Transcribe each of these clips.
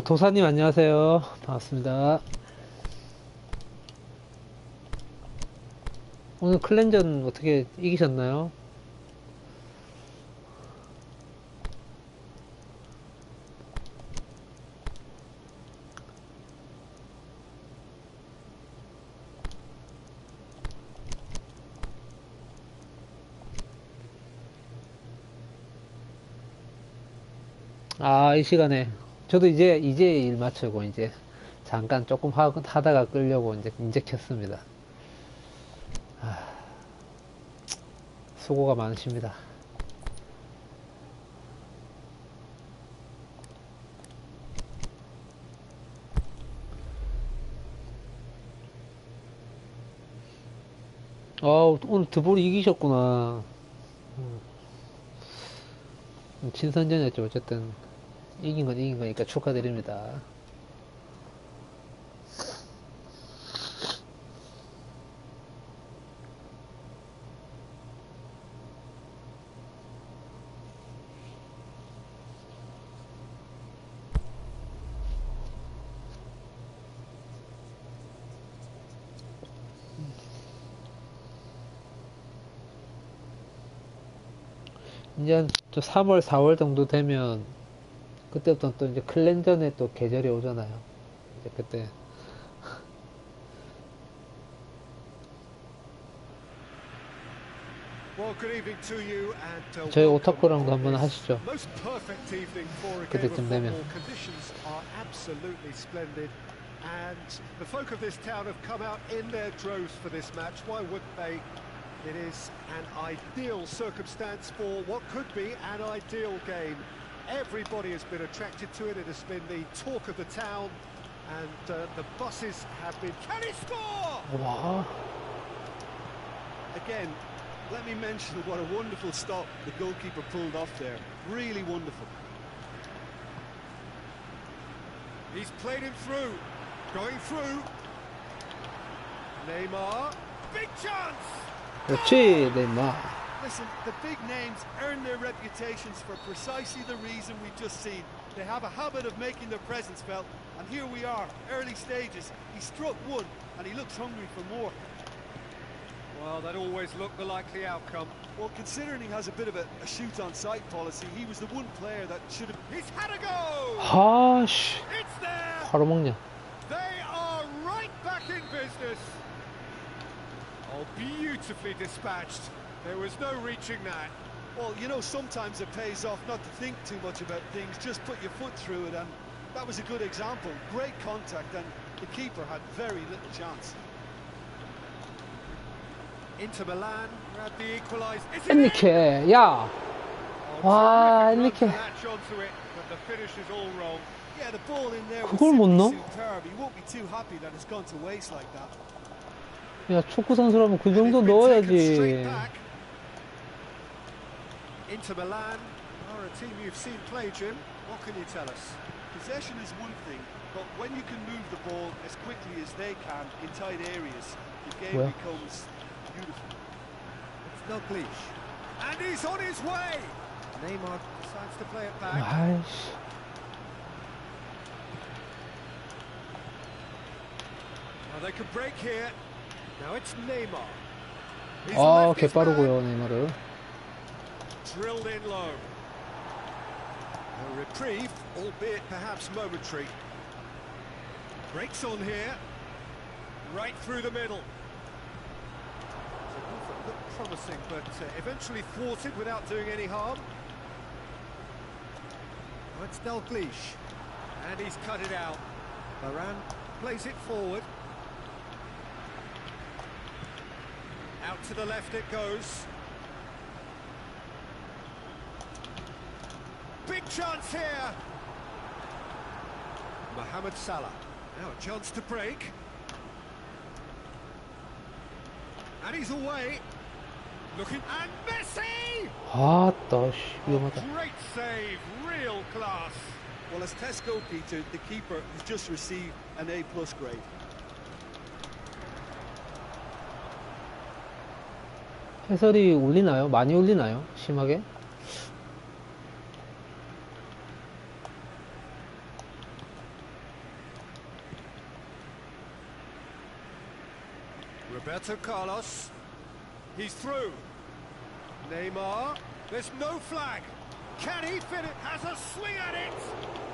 도사님 안녕하세요. 반갑습니다. 오늘 클랜전 어떻게 이기셨나요? 아, 이 시간에. 저도 이제 일 마치고, 이제, 잠깐 조금 하다가 끌려고 이제 켰습니다. 수고가 많으십니다. 오늘 드볼이 이기셨구나. 친선전이었죠. 어쨌든, 이긴 건 이긴 거니까 축하드립니다. 이제 또 3월, 4월 정도 되면, 그때부터 또 이제 클랜전에 또 계절이 오잖아요. 이제 그때. 저희 오타쿠랑도 한번 하시죠. 그때쯤 되면. And the folk of this town have come out in their droves for this match. Why wouldn't they? It is an ideal circumstance for what could be an ideal game. Everybody has been attracted to it. It has been the talk of the town, and the buses have been. Can he score? Wow. Again, let me mention what a wonderful stop the goalkeeper pulled off there. Really wonderful. He's played him through. Going through. Neymar. Big chance! 그렇지, 네이마. Listen, the big names earn their reputations for precisely the reason we've just seen. They have a habit of making their presence felt, and here we are, early stages. He struck one, and he looks hungry for more. Well, that always looked the likely outcome. Well, considering he has a bit of a shoot-on-sight policy, he was the one player that should have... He's had a go! 씨. It's there! 바로 먹냐. They are right back in business. Oh, beautifully dispatched. There was no reaching that. Well, you know, sometimes it pays off not to think too much about things, just put your foot through it, and that was a good example. Great contact, and the keeper had very little chance. Inter Milan grabbed the equaliser. 엔리케, 야. 와, 엔리케. But the finish is all wrong. Yeah, the ball in there 그걸 못 넣어? superb. He won't be too happy that it's gone to waste like that. 야, 축구 선수라면 그 정도 넣어야지. Inter Milan are a team you've seen play, Jim. What can you tell us? Possession is one thing, but when you can move the ball as quickly as they can in tight areas, the game becomes beautiful. It's Dalglish. And he's on his way! Neymar decides to play it back. 아이씨. Well, they could break here. Now it's Neymar. 아, 개빠르고요, 네이마르. Drilled in low. A reprieve, albeit perhaps momentary. Breaks on here. Right through the middle. Looked promising, but eventually thwarted without doing any harm. Now it's Dalglish. And he's cut it out. Varane plays it forward. Out to the left it goes. Big chance here. Mohamed Salah. Now a chance to break. And he's away. Looking and Messi! 아따, 씨, 위험하다. Great save, real class. Well, as test goalkeeper, the keeper has just received an A+ grade. 해설이 울리나요? 많이 울리나요? 심하게? Roberto Carlos. He's through. Neymar. There's no flag. Can he fit it? Has a swing at it.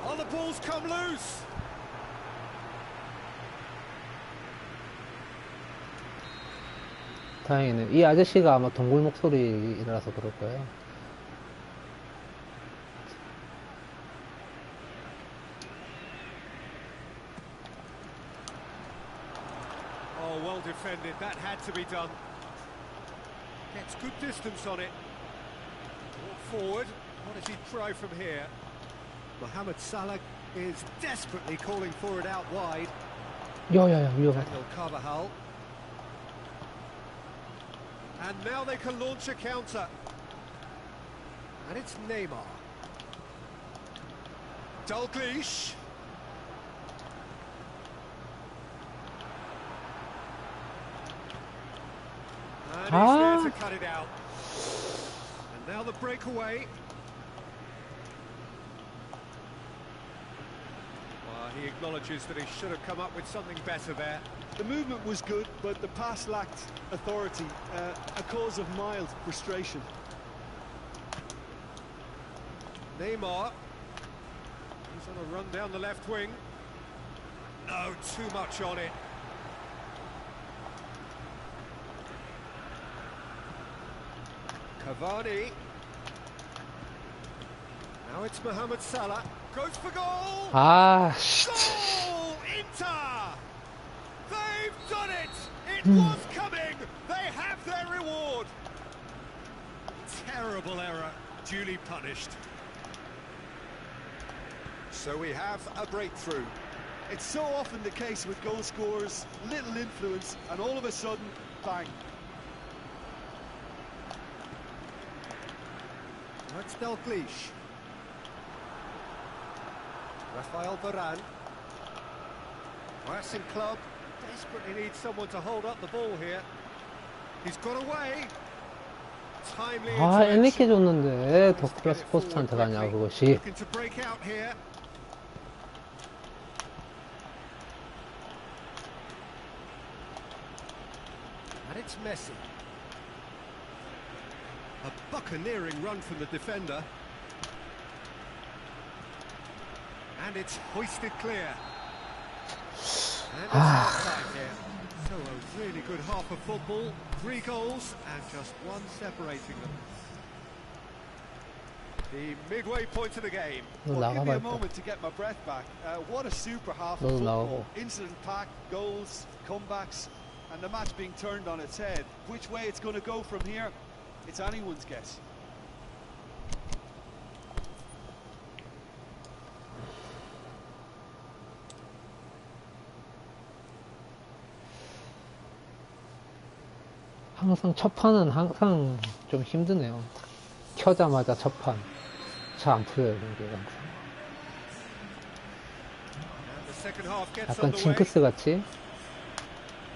Oh, the ball's come loose. 다행이네. 이 아저씨가 아마 동굴 목소리라서 그럴 거예요. Oh, well defended. That had to be done. Gets good distance on it. Walk forward. What does he try from here? Mohamed Salah is desperately calling for it out wide. 야야야 위험하다. Daniel Carvajal. And now they can launch a counter. And it's Neymar. Dalglish. And he's there to cut it out. And now the breakaway. Well, he acknowledges that he should have come up with something better there. The movement was good, but the pass lacked authority, a cause of mild frustration. Neymar. He's on a run down the left wing. No, too much on it. Cavani. Now it's Mohamed Salah. Goes for goal! 아, 씨. Goal! Inter! They've done it! It was coming! They have their reward! Terrible error, duly punished. So we have a breakthrough. It's so often the case with goal scorers, little influence, and all of a sudden, bang. That's Dalglish. Rafael Varane. Racing Club desperately needs someone to hold up the ball here. He's got away. Timely 아, 엔리케 intervention. 줬는데 더클라스 포스트한테 가냐 그것이. Looking to break out here. And it's Messi. A buccaneering run from the defender. And it's hoisted clear. And it's half-time here. So a really good half of football. 3 goals and just one separating them. The midway point of the game. 너 Well, give me a 나가봐. moment to get my breath back. What a super half of 너도 football. 나가고. Incident-packed, goals, comebacks, and the match being turned on its head. Which way it's going to go from here, it's anyone's guess. 항상 첫 판은 항상 좀 힘드네요. 켜자마자 첫 판. 잘 안 풀려요, 이게 항상. And the second half gets 약간 underway. 징크스 같이.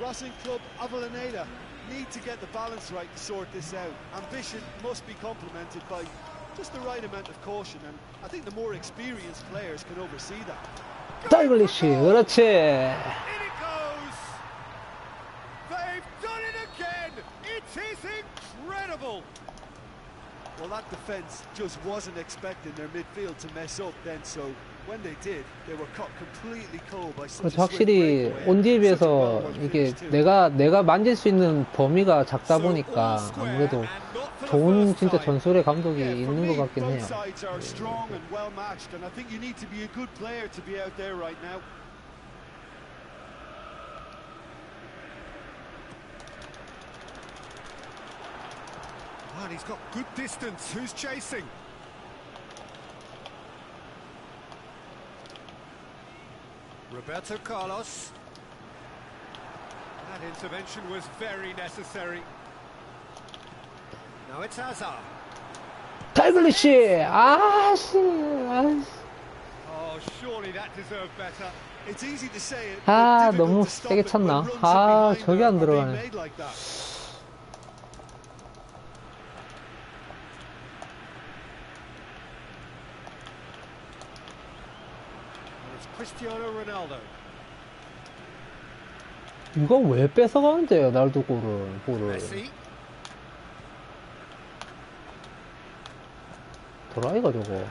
Racing Club Avellaneda need to get the balance right to sort this out. Ambition must be complemented by just the right amount of caution, and I think the more experienced players can oversee that. 달글리시, 그렇지. In it goes! They've done it again! It is incredible! Well, that defence just wasn't expecting their midfield to mess up then, so when they did, they were caught completely cold by such a 그렇죠. swift 확실히 breakaway. 온디에 Such a 비해서 well-run 이게 finish too. 내가 만질 수 있는 범위가 작다 보니까 아무래도 좋은 진짜 전술의 감독이 Yeah, for 있는 me, 것 같긴 both 해요. sides are strong and well matched, and I think you need to be a good player to be out there right now. And he's got good distance. Who's chasing? Roberto Carlos. That intervention was very necessary. Now it's Hazard. 달글리시, 아씨, 아씨. Oh, surely that deserved better. It's easy to say it, 아, but 너무 difficult to stop 세게 it when 찼나? runs 아, behind 저게 are 안 being 들어가네. made like that. And it's Cristiano Ronaldo. 이거 왜 뺏어가는데요, 날도 볼을. Messi. 도라이가 저거.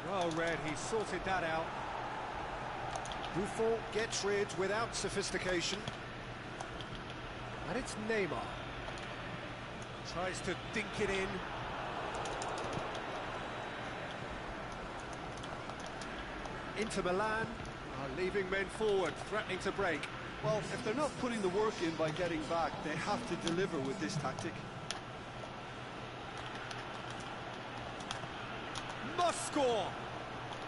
Well read, he sorted that out. Buffon gets rid without sophistication. And it's Neymar. Tries to dink it in. Inter Milan are leaving men forward, threatening to break. Well, if they're not putting the work in by getting back, they have to deliver with this tactic. Must score!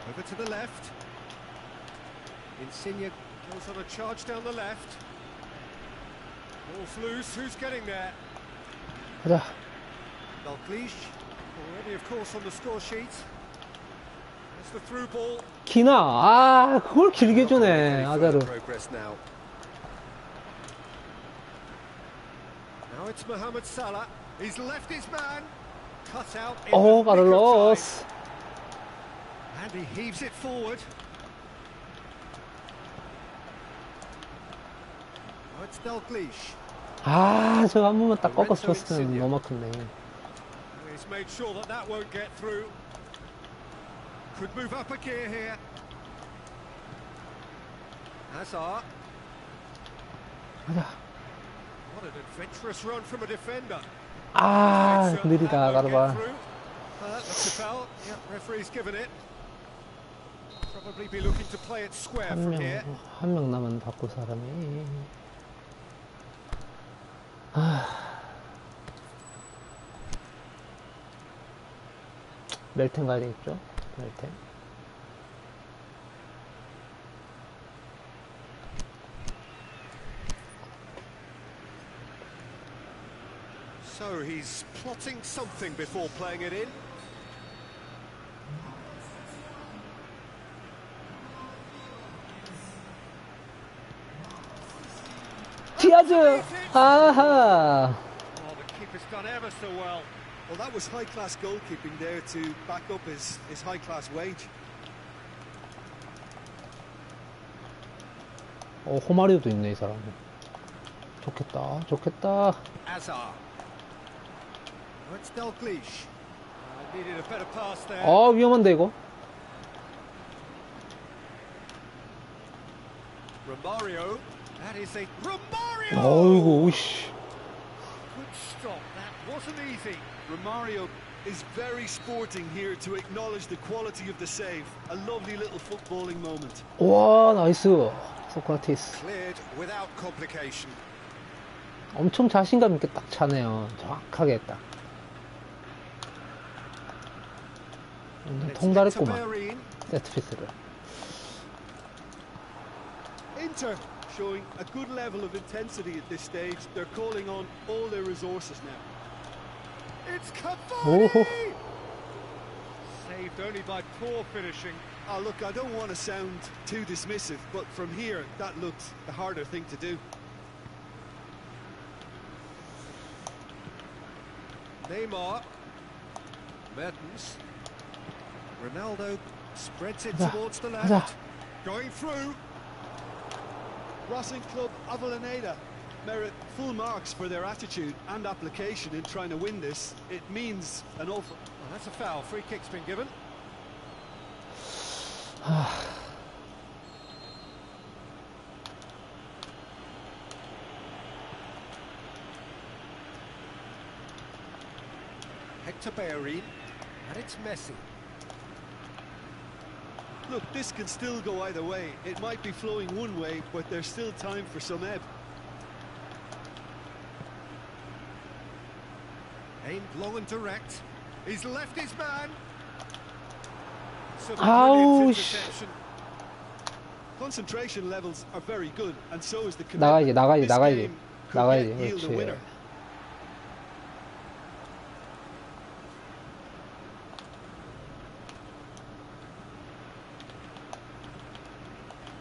Over to the left. Insigne goes on a charge down the left. Ball's loose, who's getting there? 가자. Dalglish, already of course on the score sheet. That's the through ball. 기나, 아, 그걸 길게 주네, 아자르. Progress now. Now it's Mohamed Salah. He's left his man. Cut out in 오, the nick of 카를로스. time. And he heaves it forward. Now it's Dalglish. 아, 저거 한 번만 딱 꺾어서 줬으면 너무 큰데. He's made sure that that won't get through. Could move up a gear here. Hazard. 가자. What an adventurous run from a defender. 아, That 느리다, won't get 가르바. through. That's a foul. Yeah, referee's given it. Probably be looking to play it square from here. 한 명 남은 바꿀 사람이. 아. 멜텐 가야 되겠죠? 멜텐. So he's plotting something before playing it in. 디아즈! 아하! Oh, the keeper's done ever so well. Well, that was high-class goalkeeping there to back up his high-class wage. 호마리오도 있네, 이 사람. 좋겠다, 좋겠다. Hazard. Oh, it's Dalglish. Needed a better pass there. 위험한데, 이거? Romario. That is a Romario. 어이구, 우씨. Good stop. That wasn't easy. Romario is very sporting here to acknowledge the quality of the save. A lovely little footballing moment. 와, 나이스. 소크라티스. Cleared without complication. 엄청 자신감 있게 딱 차네요. 정확하게 딱. 완전 통달했구만. 세트피스를. Inter showing a good level of intensity at this stage. They're calling on all their resources now. It's Cavani! 오호. Saved only by poor finishing. Oh, look, I don't want to sound too dismissive, but from here, that looked the harder thing to do. Neymar. Mertens. Ronaldo spreads it 가자, towards the 가자. left. Going through. Racing Club Avellaneda merit full marks for their attitude and application in trying to win this. It means an awful... Well, that's a foul. Free kick's been given. Hector Bellerin, and it's Messi. Look, this can still go either way. It might be flowing one way, but there's still time for some ebb. Aimed long and direct. He's left his man. Some Ouch. brilliant interception. Concentration levels are very good, and so is the 나가야지, commitment. 나가야지, This 나가야지. game could 나가야지, yet yield a 그렇지. winner.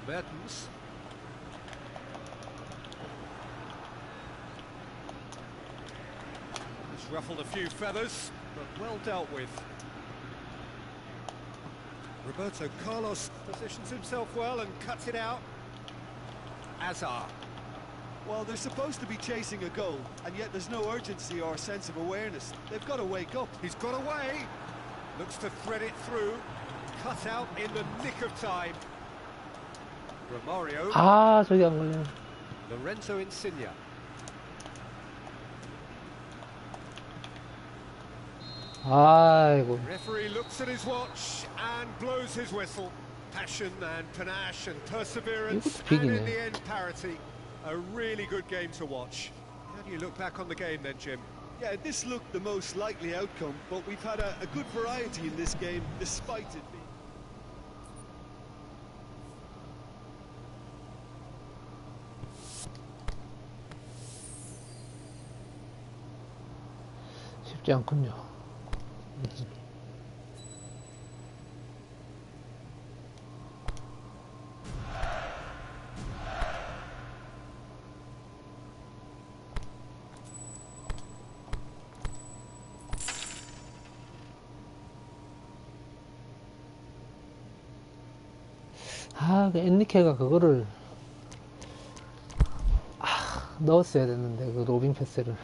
Mertens. He's ruffled a few feathers, but well dealt with. Roberto Carlos positions himself well and cuts it out. Azar. Well, they're supposed to be chasing a goal, and yet there's no urgency or sense of awareness. They've got to wake up. He's got away. Looks to thread it through. Cut out in the nick of time. Romario. 아, 저기 안 걸려. Lorenzo Insigne. 아이고. Referee looks at his watch and blows his whistle. Passion and panache and perseverance, 이것도 and in 비기네. the end parity. A really good game to watch. How do you look back on the game then, Jim? Yeah, this looked the most likely outcome, but we've had a good variety in this game, despite it being... 쉽지 않군요. 아, 그 엔리케가 그거를 넣었어야 됐는데, 그 로빙 패스를.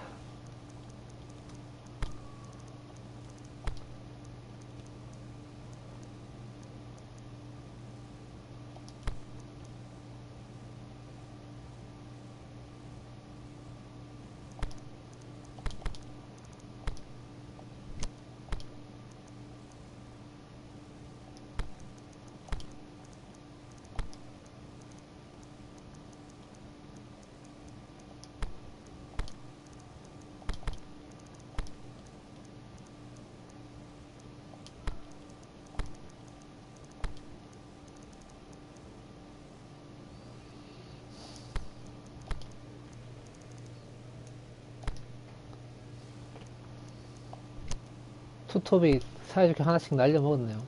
투톱이 사이좋게 하나씩 날려먹었네요.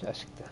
자식들.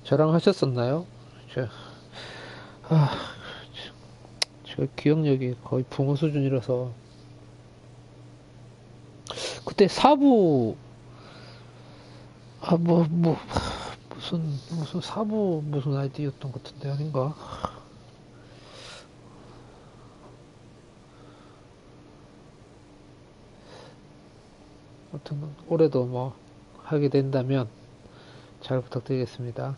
저랑 하셨었나요? 저, 아, 저 기억력이 거의 붕어 수준이라서 그때 사부 무슨 사부 무슨 아이디였던 것 같은데 아닌가? 아무튼 올해도 뭐 하게 된다면 잘 부탁드리겠습니다.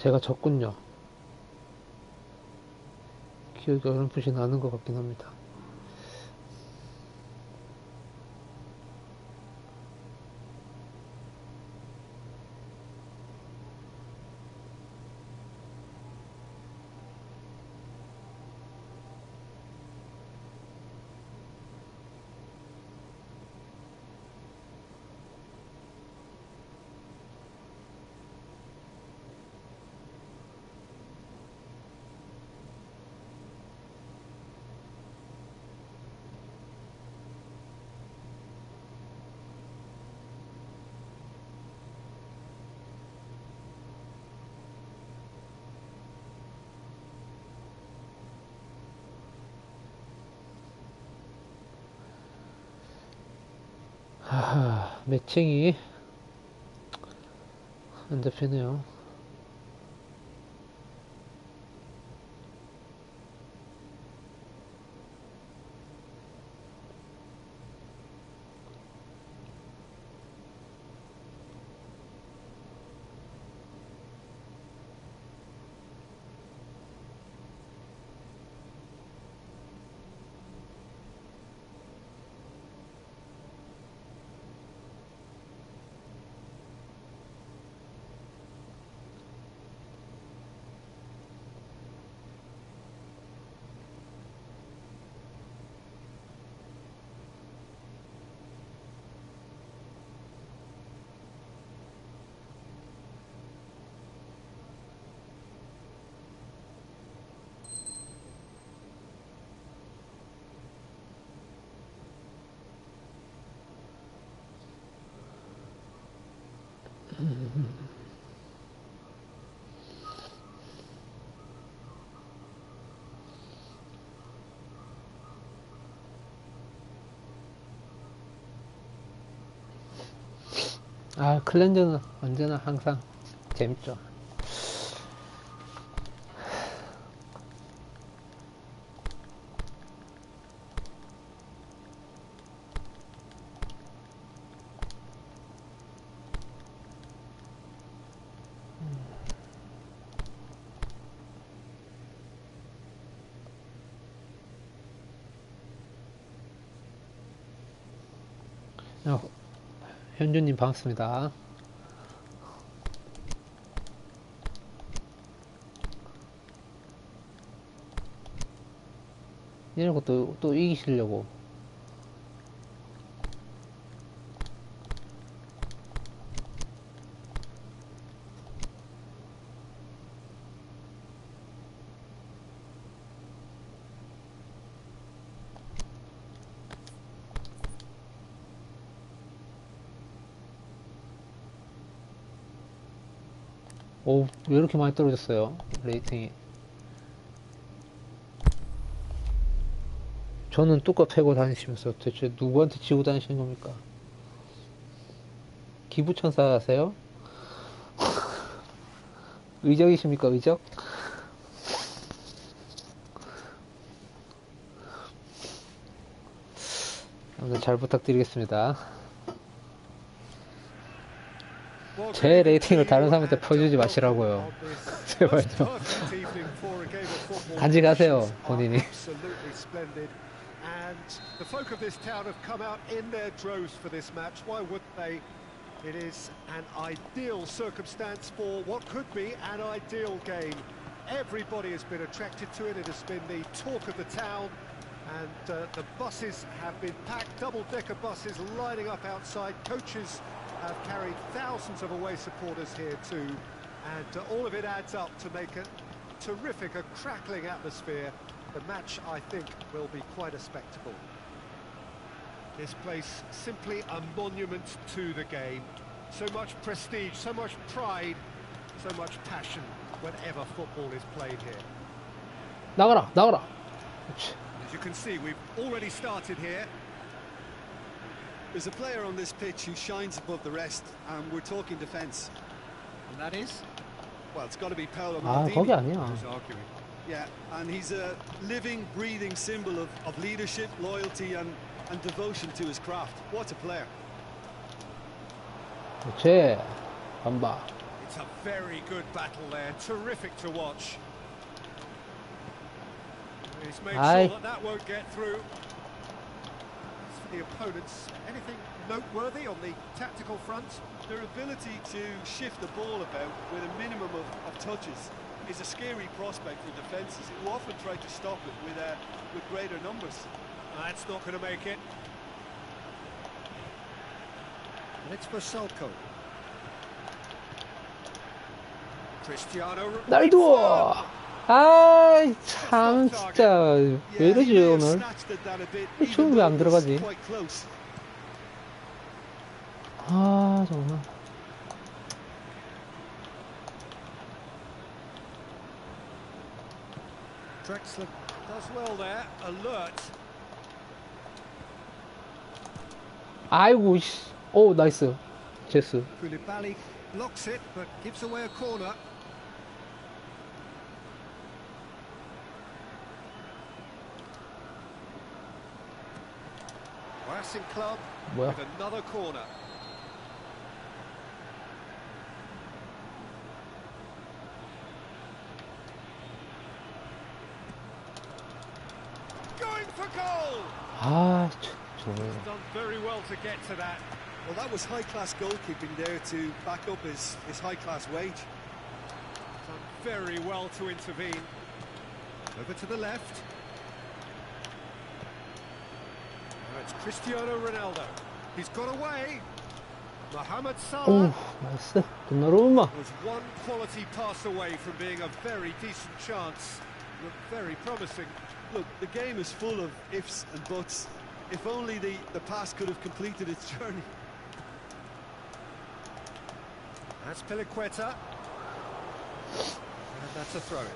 제가 졌군요. 기억이 어렴풋이 나는 것 같긴 합니다. 하하, 매칭이 안 잡히네요. 아, 클렌저는 언제나 항상 재밌죠. 어, 현주님 반갑습니다. 이런 것도 또 이기시려고. 오, 왜 이렇게 많이 떨어졌어요? 레이팅이. 저는 뚜껑 패고 다니시면서 대체 누구한테 지고 다니시는 겁니까? 기부천사세요? 의적이십니까, 의적? 아무튼 잘 부탁드리겠습니다. Well, 제 good evening 레이팅을 to 다른 you 사람한테 and 퍼주지 welcome 마시라고요. on this 제발 most 좀. perfect evening for a game of football. 간직하세요, Conditions are 본인이. absolutely splendid, and the folk of this town have come out in their droves for this match. Why wouldn't they? It is an ideal circumstance for what could be an ideal game. Everybody has been attracted to it. It has been the talk of the town, and the buses have been packed, double-decker buses lining up outside. Coaches have carried thousands of away supporters here too, and all of it adds up to make a terrific, a crackling atmosphere. The match, I think, will be quite a spectacle. This place simply a monument to the game. So much prestige, so much pride, so much passion whenever football is played here. 나가라, 나가라. As you can see, we've already started here. There's a player on this pitch who shines above the rest, and we're talking defence. And that is? Well, it's got to be Paolo 아, Maldini. 거기 아니야. Who's arguing? Yeah, and he's a living, breathing symbol of leadership, loyalty, and devotion to his craft. What a player. 그렇지. 간바. It's a very good battle there, terrific to watch. He's made Aye. sure that won't get through. As for the opponents, anything noteworthy on the tactical front? Their ability to shift the ball about with a minimum of touches is a scary prospect for defences who often try to stop it with greater numbers. That's not going to make it. And it's for Salko. Cristiano 날도. 아이, 참, 진짜. 왜 이러지, 오늘? 지금 왜 안 들어가지? 아, 정말. Drexler does well there, alert. 아이고, 씨. 오, 나이스. 제스. Koulibaly blocks it, but gives away a corner. Racing Club 뭐야? with another corner. Going for goal! 아, 정말. Done very well to get to that. Well, that was high-class goalkeeping there to back up his high-class wage. Done very well to intervene. Over to the left. Now it's Cristiano Ronaldo. He's got away. Mohamed Salah 오, 나이스. 도나루마. was one quality pass away from being a very decent chance. Looked very promising. Look, the game is full of ifs and buts. If only the pass could have completed its journey. That's Piliqueta. And that's a throw-in.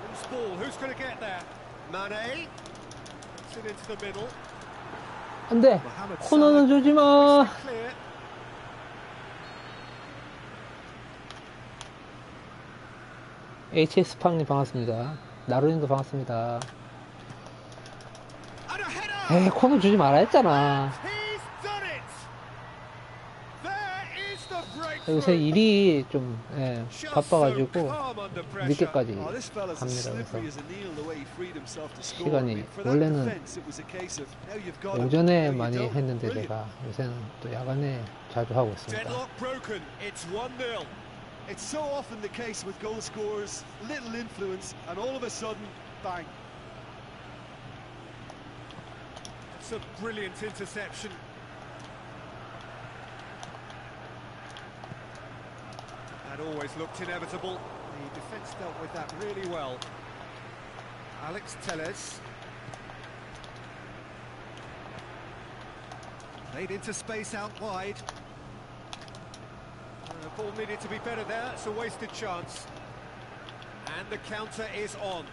Loose ball, who's going to get there? Mane. It's it into the middle. 안 돼. Mohamed 코너는 Salah. 주지 마. Clear. HS팡님 반갑습니다. 나루님도 반갑습니다. And a header! 에이, 코너 주지 말아 했잖아. He's done it! There is the breakthrough! 요새 일이 좀, 예, Just so 바빠가지고, calm under pressure. 늦게까지 Oh, this fella's as 합니다. slippery 그래서 as a needle the way he freed himself to score. 시간이 I mean, for that 원래는 defense, it was a case of now you've got him, 오전에 now you 많이 don't. 했는데 Brilliant. 제가 요새는 또 야간에 자주 하고 있습니다. Deadlock broken. It's 1-0. It's so often the case with goal scorers, little influence, and all of a sudden, bang. It's a brilliant interception. That always looked inevitable. The defence dealt with that really well. Alex Telles. Played into space out wide. The ball needed to be better there. It's a wasted chance. And the counter is on.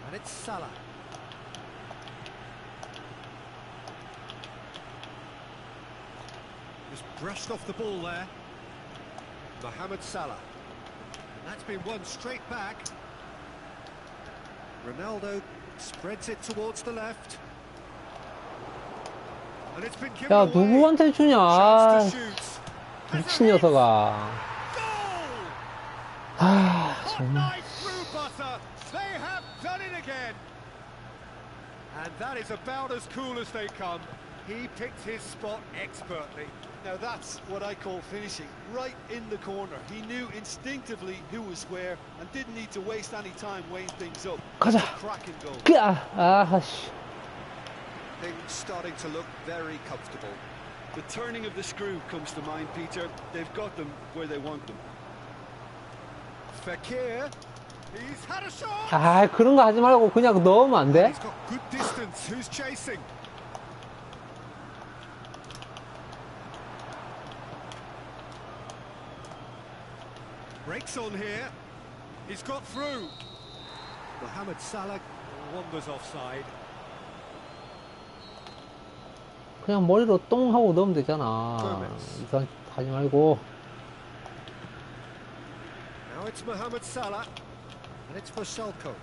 And it's Salah. Just brushed off the ball there. Mohamed Salah. And that's been won straight back. Ronaldo spreads it towards the left. And it's been given 야, away. 누구한테 주냐? Chance to 아, shoot. 미친 녀석아. Goal! 아, Hot 정말. knife through butter. They have done it again. And that is about as cool as they come. He picked his spot expertly. Now that's what I call finishing, right in the corner. He knew instinctively who was where and didn't need to waste any time weighing things up. 가자. It's a cracking goal. 아씨. Things starting to look very comfortable. The turning of the screw comes to mind, Peter. They've got them where they want them. Fekir, he's had a shot. 아, 그런 거 하지 말고 그냥 넣으면 안 돼? He's got good distance. Who's chasing? Breaks on here. He's got through. Mohamed Salah wanders offside. 그냥 머리로 똥 하고 넣으면 되잖아. Gomez. 이건 하지 말고. Now it's Mohamed Salah, and it's for Schalke.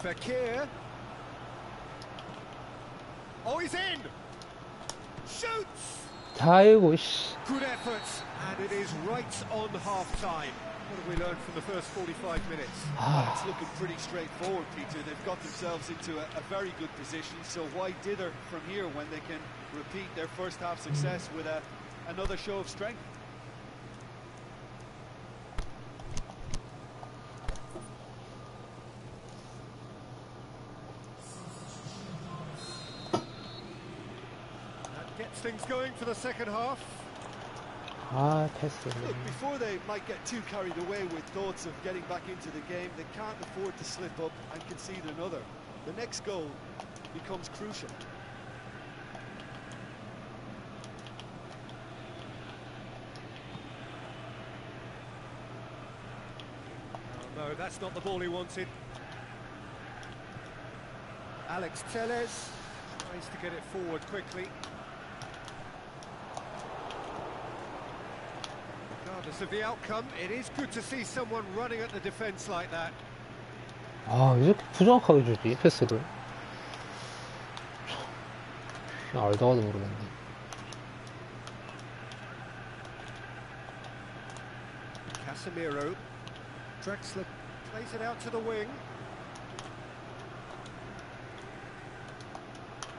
Fekir. Oh, he's in! Shoots! 아이고, 씨. Good effort, and it is right on half-time. What have we learned from the first 45 minutes? It's looking pretty straightforward, Peter. They've got themselves into a very good position, so why dither from here when they can repeat their first half success with another show of strength? That gets things going for the second half. 아, 패스. Look, before they might get too carried away with thoughts of getting back into the game, they can't afford to slip up and concede another. The next goal becomes crucial. Oh, no, that's not the ball he wanted. Alex Telles tries to get it forward quickly. Regardless of the outcome, it is good to see someone running at the defence like that. 아, 이렇게 부정확하게 주지, 패스를. 참, 알다 가도 모르겠네. Casemiro. Drexler plays it out to the wing.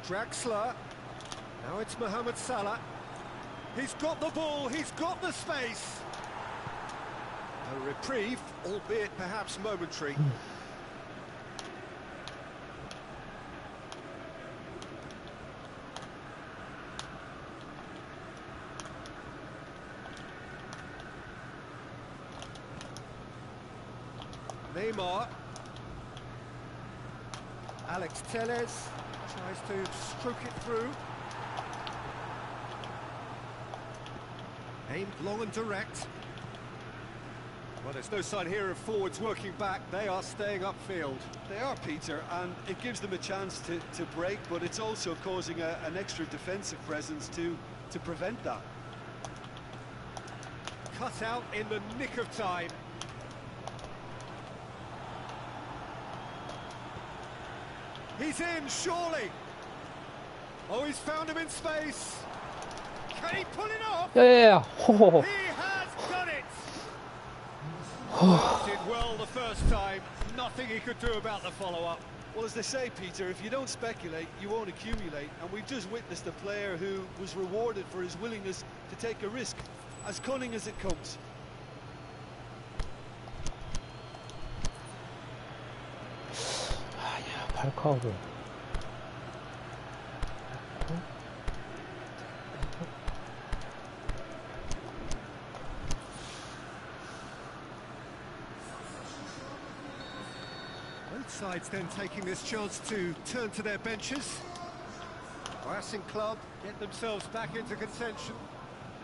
Drexler. Now it's Mohamed Salah. He's got the ball, he's got the space. A reprieve, albeit perhaps momentary. Neymar. Alex Telles tries to stroke it through. Aimed long and direct. Well, there's no sign here of forwards working back. They are staying upfield. They are, Peter, and it gives them a chance to break, but it's also causing an extra defensive presence to prevent that. Cut out in the nick of time. He's in, surely. Oh, he's found him in space. Can he pull it off? 야야야, 호호호. He has done it. Well, did well the first time. Nothing he could do about the follow-up. Well, as they say, Peter, if you don't speculate, you won't accumulate. And we've just witnessed a player who was rewarded for his willingness to take a risk, as cunning as it comes. 아니야, 발카우를. Both sides then taking this chance to turn to their benches. Racing Club get themselves back into contention.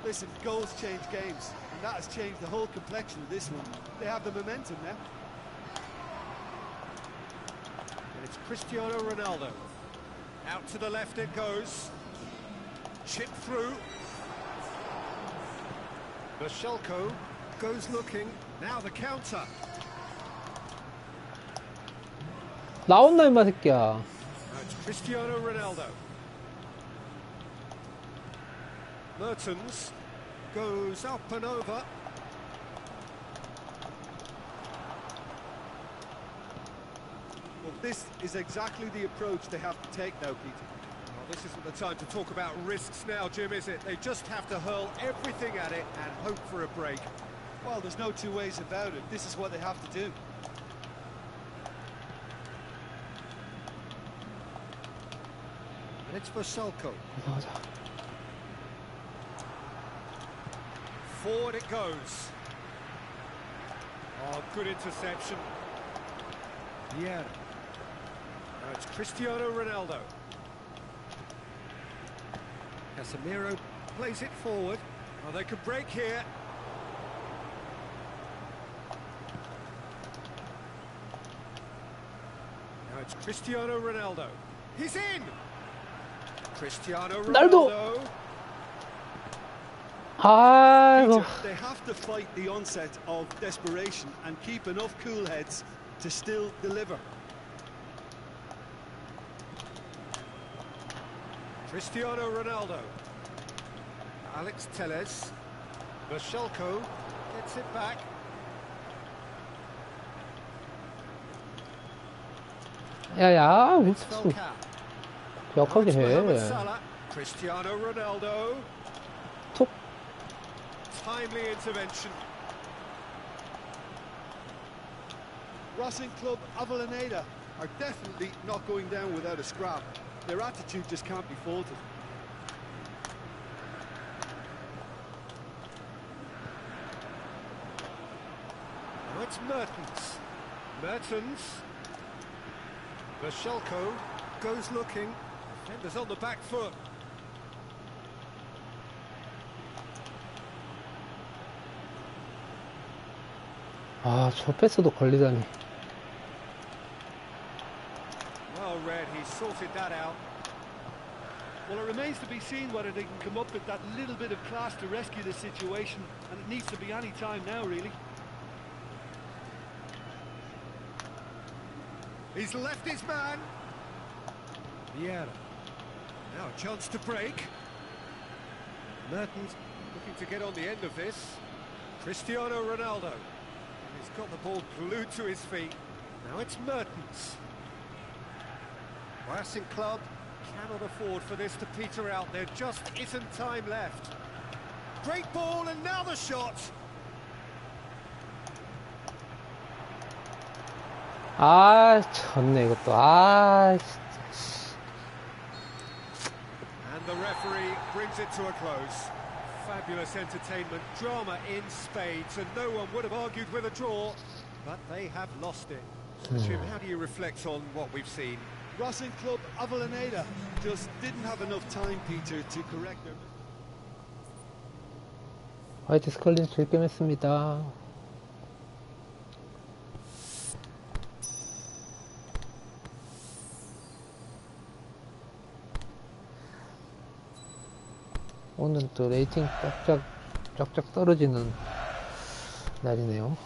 Listen, goals change games, and that has changed the whole complexion of this one. They have the momentum now. And it's Cristiano Ronaldo. Out to the left it goes. Chip through. Schalke goes looking. Now the counter. 나온나 임마 새끼야. Now it's Cristiano Ronaldo. Mertens goes up and over. Well, this is exactly the approach they have to take now, Peter. Well, this isn't the time to talk about risks now, Jim, is it? They just have to hurl everything at it and hope for a break. Well, there's no two ways about it. This is what they have to do. And it's Vasilko. 가자. Forward it goes. Oh, good interception. Yeah. Now it's Cristiano Ronaldo. Casemiro plays it forward. Oh, they could break here. Now it's Cristiano Ronaldo. He's in! Cristiano Ronaldo. Ronaldo. 아이고. Peter, they have to fight the onset of desperation and keep enough cool heads to still deliver. Cristiano Ronaldo. Alex Telles. Vasilko gets it back. 야야, It's wij수 Falcao. 격하게 It's Mohamed 해. Salah. Cristiano Ronaldo. 톡. Timely intervention. Racing Club Avellaneda are definitely not going down without a scrap. Their attitude just can't be faulted. Now it's Mertens. Mertens. Vasilko goes looking. Defenders on the back foot. 아, 저 패스도 걸리다니. Well read, he sorted that out. Well, it remains to be seen whether they can come up with that little bit of class to rescue the situation, and it needs to be any time now, really. He's left his man. Vieira. Now a chance to break. Mertens looking to get on the end of this. Cristiano Ronaldo. He's got the ball glued to his feet. Now it's Mertens. Racing Club cannot afford for this to peter out. There just isn't time left. Great ball, and now the shot. 아, 졌네, 이것도. 아, 진짜. And the referee brings it to a close. Fabulous entertainment, drama in spades, and no one would have argued with a draw, but they have lost it. Jim, how do you reflect on what we've seen? Racing Club Avellaneda just didn't have enough time, Peter, to correct their... 화이트 스컬린 즐겜했습니다. 오늘 또 레이팅 쫙쫙 떨어지는 날이네요.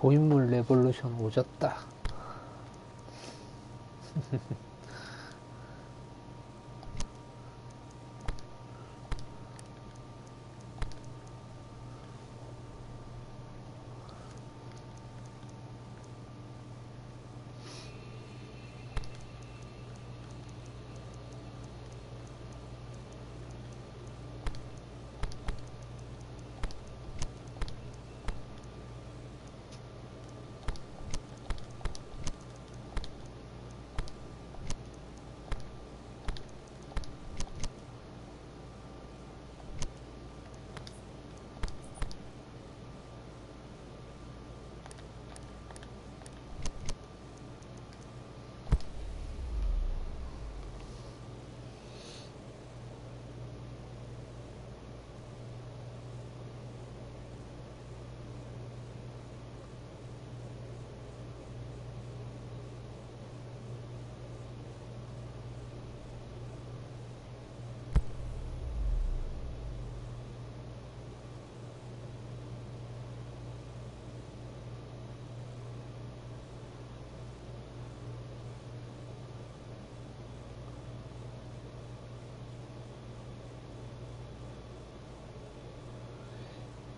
고인물 레볼루션 오졌다.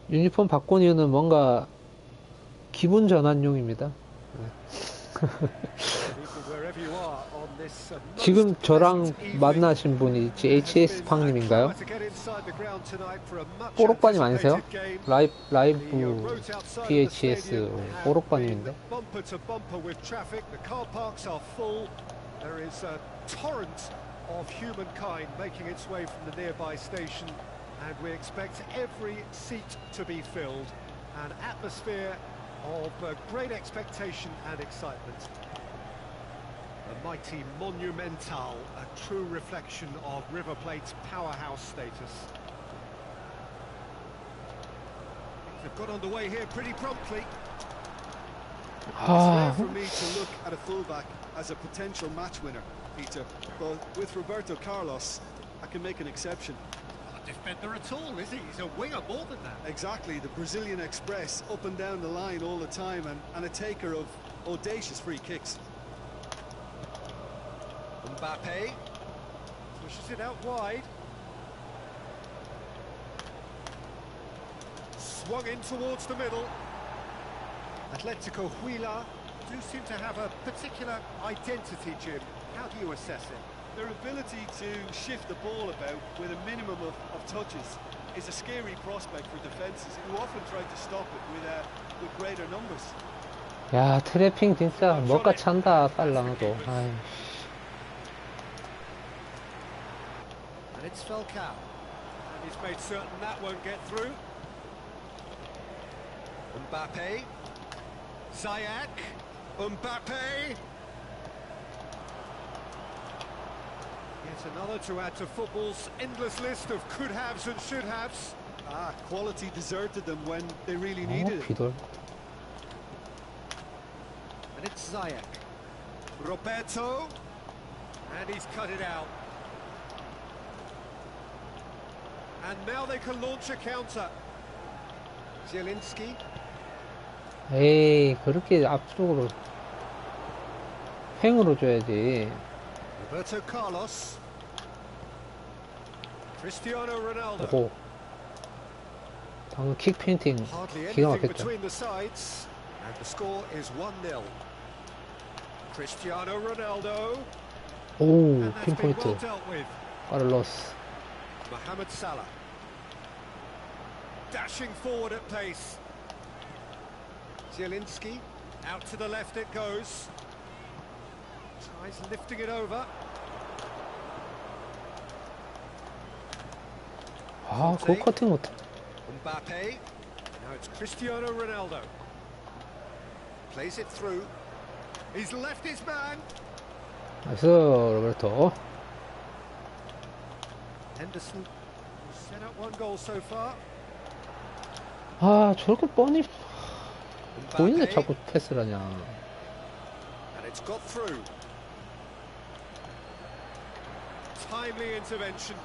유니폼 바꾼 이유는 뭔가 기분 전환용입니다. 지금 저랑 만나신 분이 HS 팡님인가요? 뽀록바님 아니세요? 라이브 PHS 뽀록바님인데? Of humankind making its way from the nearby station, and we expect every seat to be filled. An atmosphere of great expectation and excitement. The mighty Monumental, a true reflection of River Plate's powerhouse status. They've got underway here pretty promptly. It's rare for me to look at a fullback as a potential match winner, Peter, but with Roberto Carlos, I can make an exception. Not a defender at all, is he? He's a winger more than that. Exactly, the Brazilian Express, up and down the line all the time, and a taker of audacious free kicks. Mbappe pushes it out wide. Swung in towards the middle. Atletico Huila do seem to have a particular identity, Jim. How do you assess it? Their ability to shift the ball about with a minimum of touches is a scary prospect for defenses who often try to stop it with greater numbers. 야, 트래핑 진짜 뭐가 찬다, 빨라도. And it's Falcao. And he's made certain that won't get through. Mbappe. Ziyech, Mbappe. Yet another to add to football's endless list of could-haves and should-haves. Quality deserted them when they really needed it. 비돌. And it's Ziyech. Roberto. And he's cut it out. And now they can launch a counter. Zielinski. 에이, 그렇게 앞쪽으로 횡으로 줘야지. Roberto Carlos. Cristiano Ronaldo. 오호. 방금 킥 페인팅 Hardly 기가 anything 막혔죠. between the sides. And the score is 1-0. Cristiano Ronaldo. 오, And that's been well 핀포인트. dealt with. 카를로스. Mohamed Salah. Dashing forward at pace. Zielinski, out to the left it goes. Tries lifting it over. 아, 그거 커팅 못해. Mbappe. Now it's Cristiano Ronaldo. Plays it through. He's left his man. 나이스, 로베르토. Henderson set up one goal so far. 아, 저렇게 뻔히 보이네, Mbappe. 자꾸 패스를 하냐. And it's got through. Timely intervention.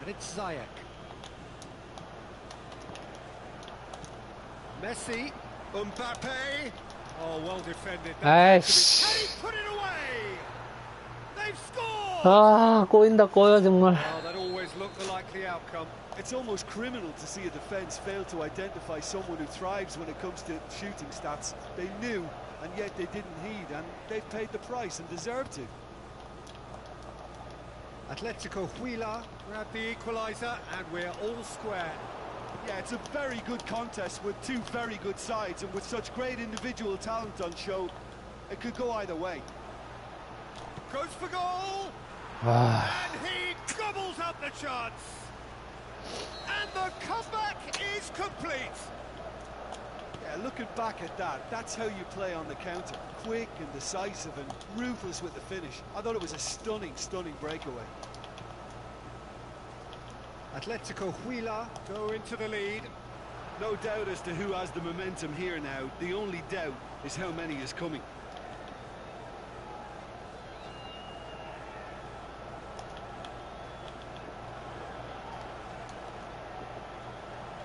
And it's Ziyech. Messi. Mbappe. Oh, well defended. 아이씨. And he put it away. They've scored. 아, 꼬인다, 꼬여, 정말. Oh, that always looked the likely outcome. It's almost criminal to see a defence fail to identify someone who thrives when it comes to shooting stats. They knew, and yet they didn't heed, and they've paid the price and deserve to. Atletico Huila grab the equaliser, and we're all square. Yeah, it's a very good contest with two very good sides, and with such great individual talent on show, it could go either way. Goes for goal, 와, and he gobbles up the chance. And the comeback is complete. Yeah, looking back at that, that's how you play on the counter. Quick and decisive and ruthless with the finish. I thought it was a stunning, stunning breakaway. Atletico Huila go into the lead. No doubt as to who has the momentum here now. The only doubt is how many is coming.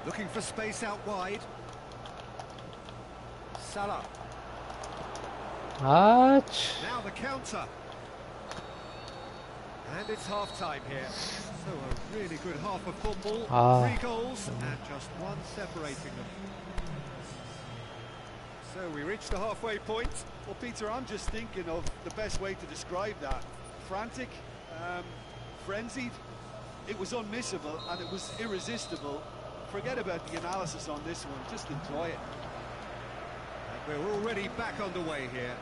Looking for space out wide. Salah. 아, 치. Now the counter. And it's half-time here. So a really good half of football. Ah. 3 goals and just one separating them. So we reach the halfway point. Well, Peter, I'm just thinking of the best way to describe that. Frantic, frenzied. It was unmissable and it was irresistible. Forget about the analysis on this one, just enjoy it. And we're already back underway here.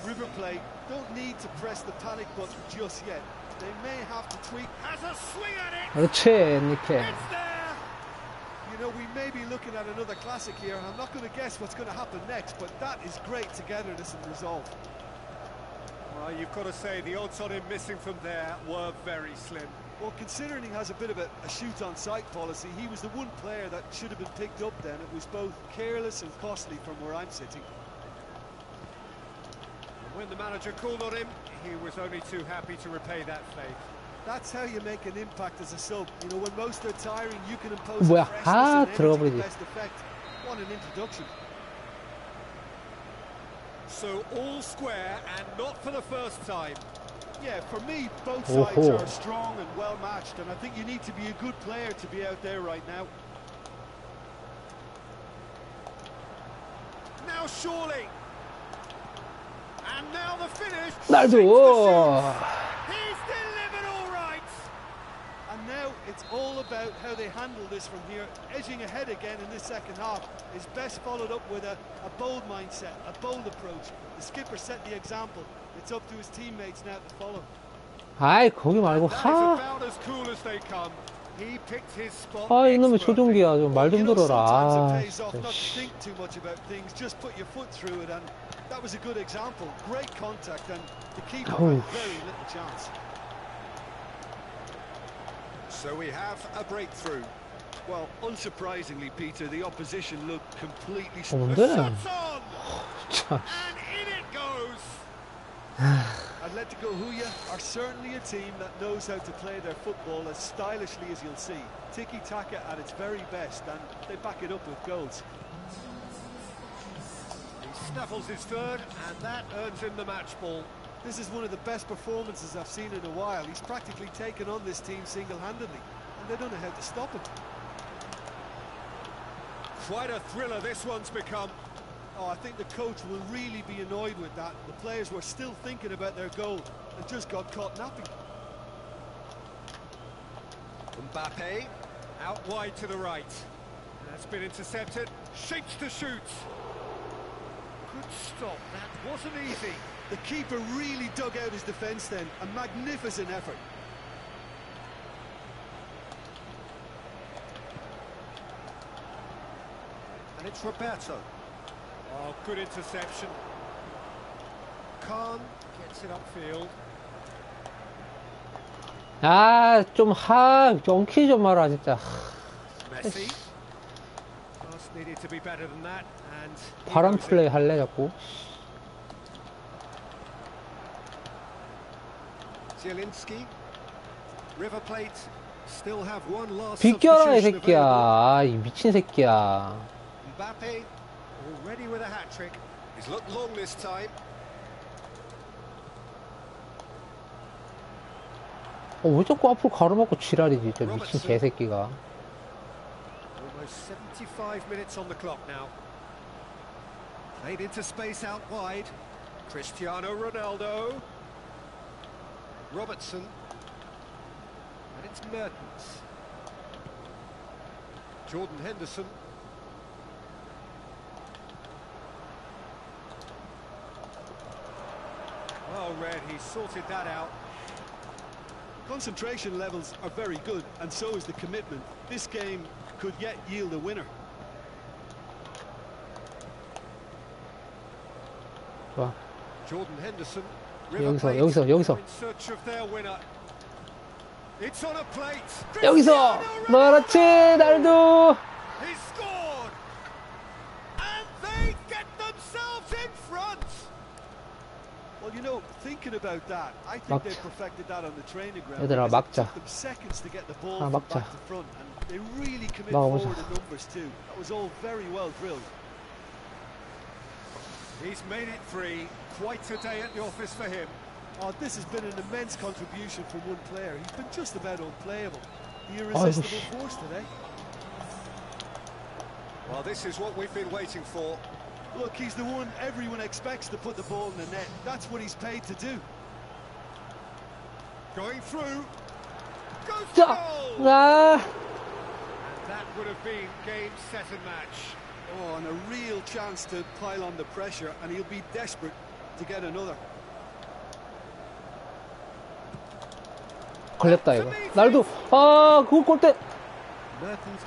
River Plate don't need to press the panic button just yet. They may have to tweak. Has a swing at it. 그렇지, 니케. It's there. You know, we may be looking at another classic here, and I'm not going to guess what's going to happen next, but that is great togetherness and resolve. Well, you've got to say the odds on him missing from there were very slim. Well, considering he has a bit of a shoot-on-sight policy, he was the one player that should have been picked up then. It was both careless and costly from where I'm sitting. When the manager called on him, he was only too happy to repay that favour. That's how you make an impact as a sub. You know, when most are tiring, you can impose 뭐야? a freshness 아, and 들어가 energy to 버리지. best effect. What an introduction. So all square and not for the first time. Yeah, for me, both Oh sides ho. are strong and well matched, and I think you need to be a good player to be out there right now. Now surely. And now the finish. 날도. He's delivered all right. And now it's all about how they handle this from here. Edging ahead again in this second half is best followed up with a bold mindset, a bold approach. The skipper set the example. It's up to his teammates now to follow. 아이, 거기 말고, That is 하. about as cool as they come. He picked his spot. 아, 이놈의 expertly. 조종기야. 좀 말 You 좀 know, 들어라. sometimes it 아, pays off 진짜, not to 씨. think too much about things, just put your foot through it, and that was a good example. Great contact, and the keeper Oh. had very little chance. So we have a breakthrough. Well, unsurprisingly, Peter, the opposition looked completely... 어, The 뭔데? shot's on. 참. And in it goes. Atletico Huila are certainly a team that knows how to play their football as stylishly as you'll see. Tiki-taka at its very best, and they back it up with goals. He snaffles his third, and that earns him the match ball. This is one of the best performances I've seen in a while. He's practically taken on this team single-handedly, and they don't know how to stop him. Quite a thriller this one's become. Oh, I think the coach will really be annoyed with that. The players were still thinking about their goal and just got caught napping. Mbappe out wide to the right. That's been intercepted. Shapes to shoot. Good stop. That wasn't easy. The keeper really dug out his defence then. A magnificent effort. And it's Roberto. Oh, good interception. Khan gets it upfield. 아, 좀 엉키 좀 마라, 진짜. Messi. Pass needed to be better than that. And he 바람 knows it. 플레이 할래, 자꾸. Zielinski. River Plate still have one last 비껴라 이 substitution 새끼야. available. 아, 이 미친 새끼야. Mbappe already with a hat-trick. He's looked long this time. 왜 자꾸 앞으로 가로막고 지랄이지, 저 미친 개새끼가. Almost 75 minutes on the clock now. Played into space out wide. Cristiano Ronaldo. Robertson. And it's Mertens. Jordan Henderson. Well read, he sorted that out. Concentration levels are very good, and so is the commitment. This game could yet yield a winner. 좋아. Jordan Henderson. 여기서. In search of their winner. It's on a plate. 여기서! 그렇지, 날도! He scored! And they get themselves in front! Well, you know, thinking about that, I think they perfected that on the training ground. 얘들아, It 막자. took them seconds to get the ball 하나 from 막자. back to front, and they really commit 막아보자. forward in numbers too. That was all very well drilled. He's made it three. Quite a day at the office for him. Oh, this has been an immense contribution from one player. He's been just about unplayable. The irresistible force today. Well, this is what we've been waiting for. Look, he's the one everyone expects to put the ball in the net. That's what he's paid to do. Going through. Goes 자, goal! 아, And that would have been game, set and match. Oh, and a real chance to pile on the pressure, and he'll be desperate to get another. 걸렸다 이거. 날도, 아, 그거 골대. Mertens.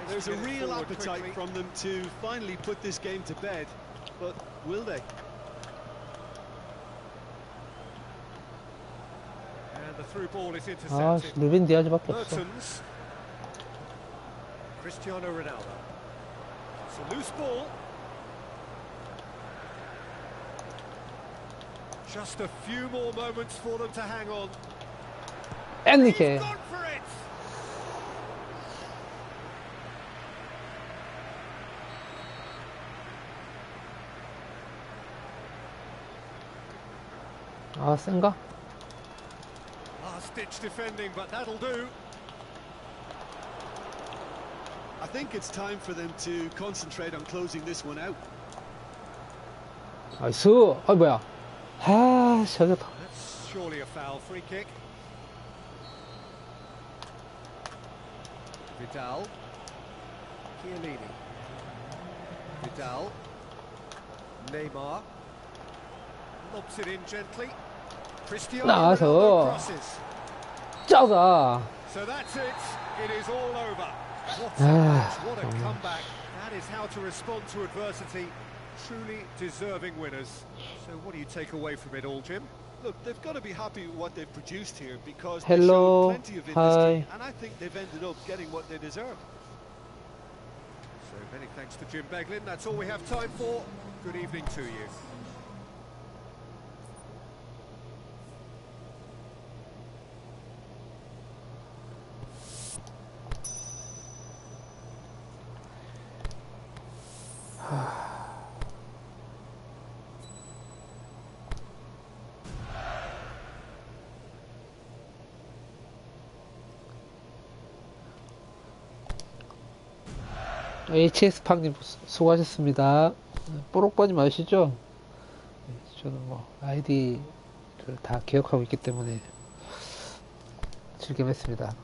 There's a real appetite from them to finally put this game to bed, but will they? And the through ball is 아, intercepted. 루벤 디아즈밖에 없어. Mertens. Cristiano Ronaldo. It's a loose ball. Just a few more moments for them to hang on. 엔리케. He's gone for it. 아, 센가? Last-ditch defending, but that'll do. I think it's time for them to concentrate on closing this one out. 나이스. 아, 뭐야. 아, 저겼다. That's surely a foul. Free kick. Vidal. Chiellini. Vidal. Neymar. Lobs it in gently. Cristiano 나와서. Ronaldo crosses. 짜자. So that's it. It is all over. What a Ah, match, what a comeback. That is how to respond to adversity. Truly deserving winners. So what do you take away from it all, Jim? Look, they've got to be happy with what they've produced here because Hello. they showed plenty of it this Hi. game, and I think they've ended up getting what they deserve. So many thanks to Jim Beglin. That's all we have time for. Good evening to you. HS팡님 수고하셨습니다. 뽀록빠님 아시죠? 저는 뭐 아이디를 다 기억하고 있기 때문에 즐겜했습니다.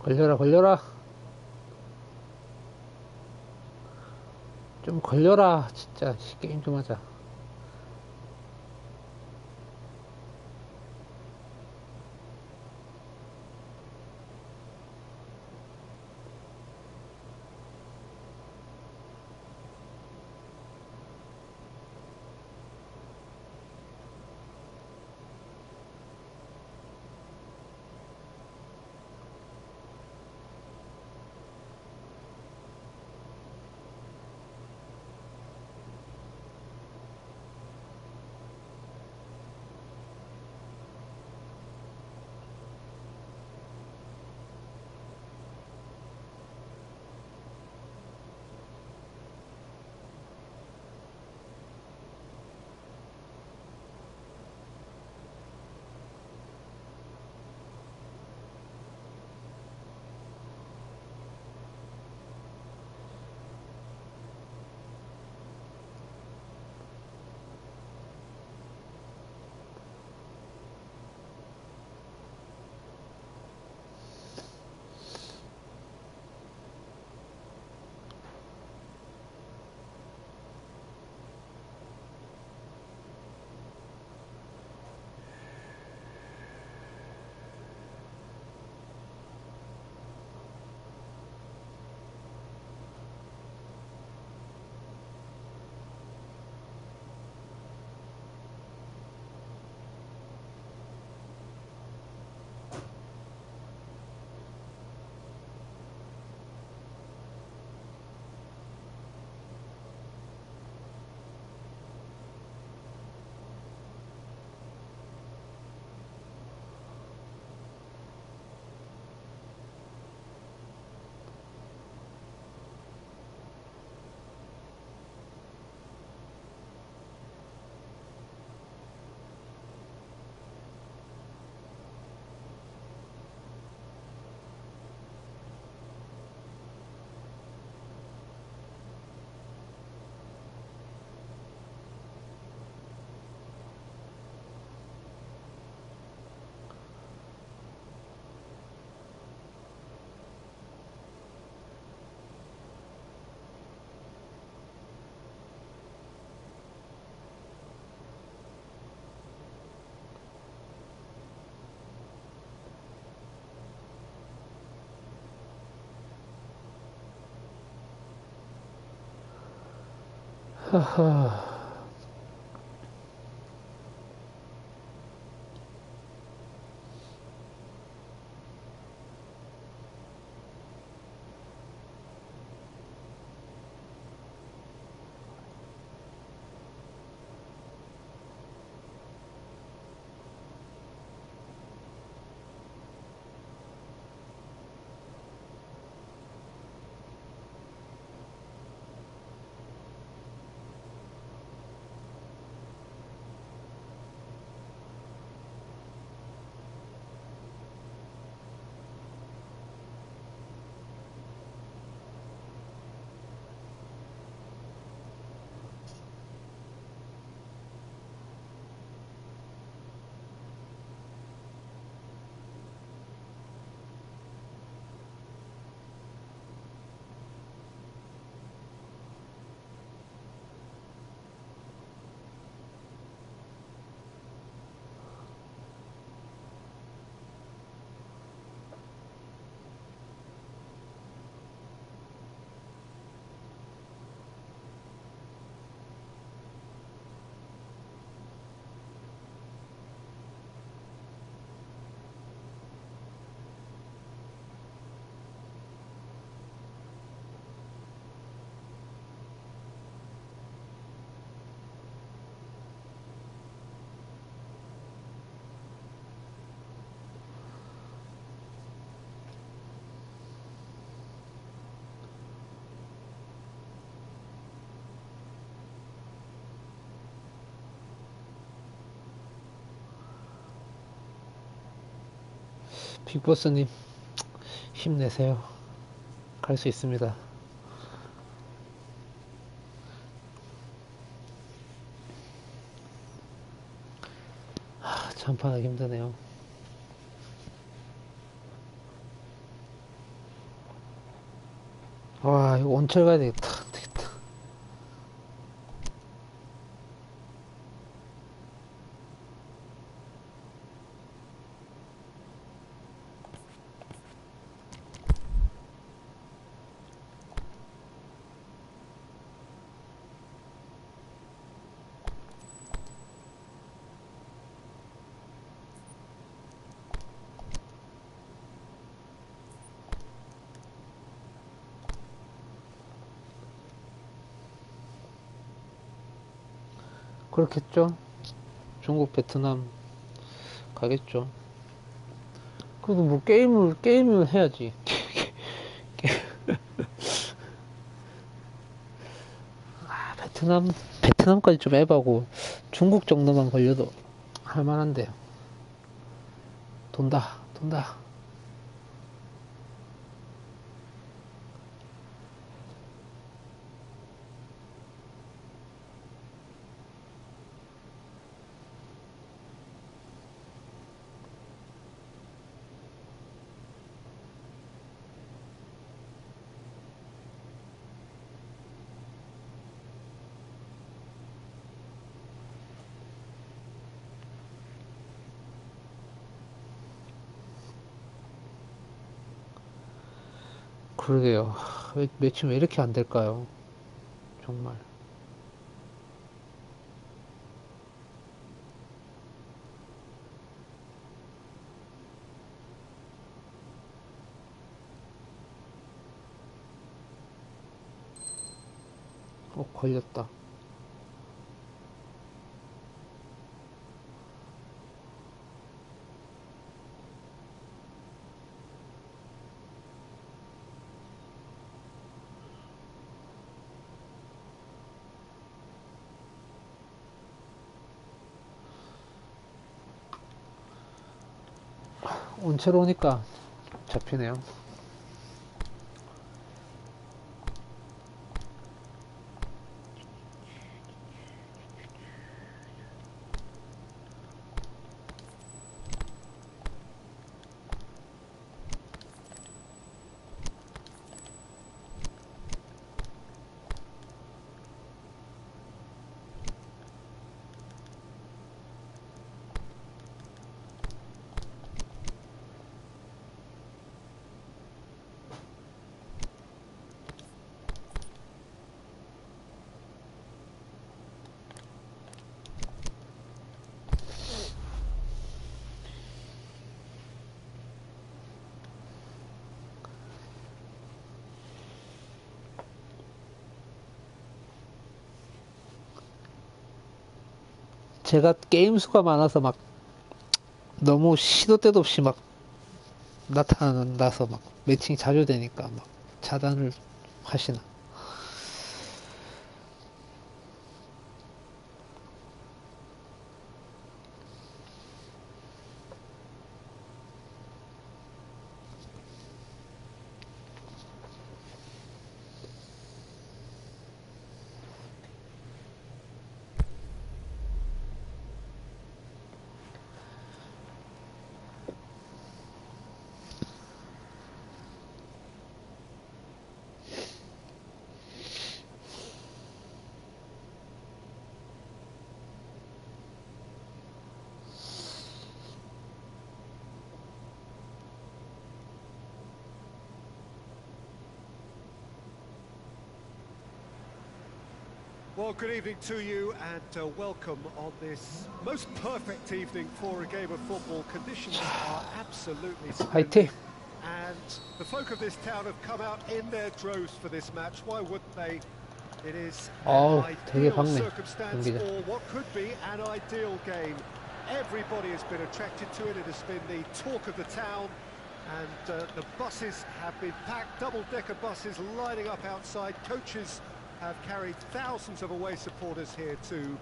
걸려라, 걸려라. 좀 걸려라. 진짜 게임 좀 하자. 하하. 빅보스님, 힘내세요. 갈 수 있습니다. 참판하기 힘드네요. 와, 이거 온철 가야 되겠다. 되겠다. 그렇겠죠? 중국, 베트남 가겠죠. 그래도 뭐 게임을 해야지. 베트남까지 좀 에바고 중국 정도만 걸려도 할만한데요. 돈다. 그러게요. 매칭 왜 이렇게 안 될까요? 정말. 걸렸다. 온체로 오니까 잡히네요. 제가 게임 수가 많아서 막 너무 시도 때도 없이 막 나타나서 막 매칭이 자주 되니까 막 차단을 하시나. Well, good evening to you and welcome on this most perfect evening for a game of football. Conditions are absolutely 화이팅! splendid. And the folk of this town have come out in their droves for this match. Why wouldn't they? It is 어우, an 되게 ideal 밝네, circumstance 경기장. for what could be an ideal game. Everybody has been attracted to it. It has been the talk of the town. And the buses have been packed, double-decker buses lining up outside. Coaches have carried thousands of away supporters here too,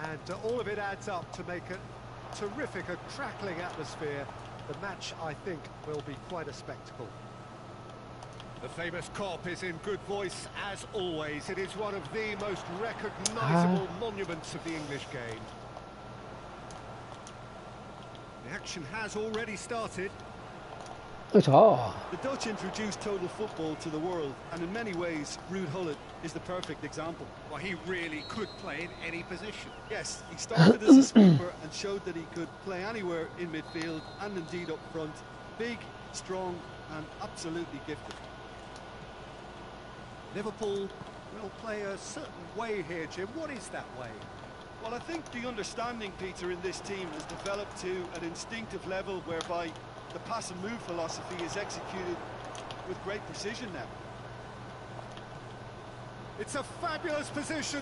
and all of it adds up to make a terrific, a crackling atmosphere. The match, I think, will be quite a spectacle. The famous cop is in good voice as always. It is one of the most recognisable monuments of the English game. The action has already started. 그렇죠. The Dutch introduced total football to the world, and in many ways, Ruud Gullit is the perfect example. Well, he really could play in any position. Yes, he started as a sweeper and showed that he could play anywhere in midfield and indeed up front. Big, strong, and absolutely gifted. Liverpool will play a certain way here, Jim. What is that way? Well, I think the understanding, Peter, in this team has developed to an instinctive level whereby the pass and move philosophy is executed with great precision now. It's a fabulous position.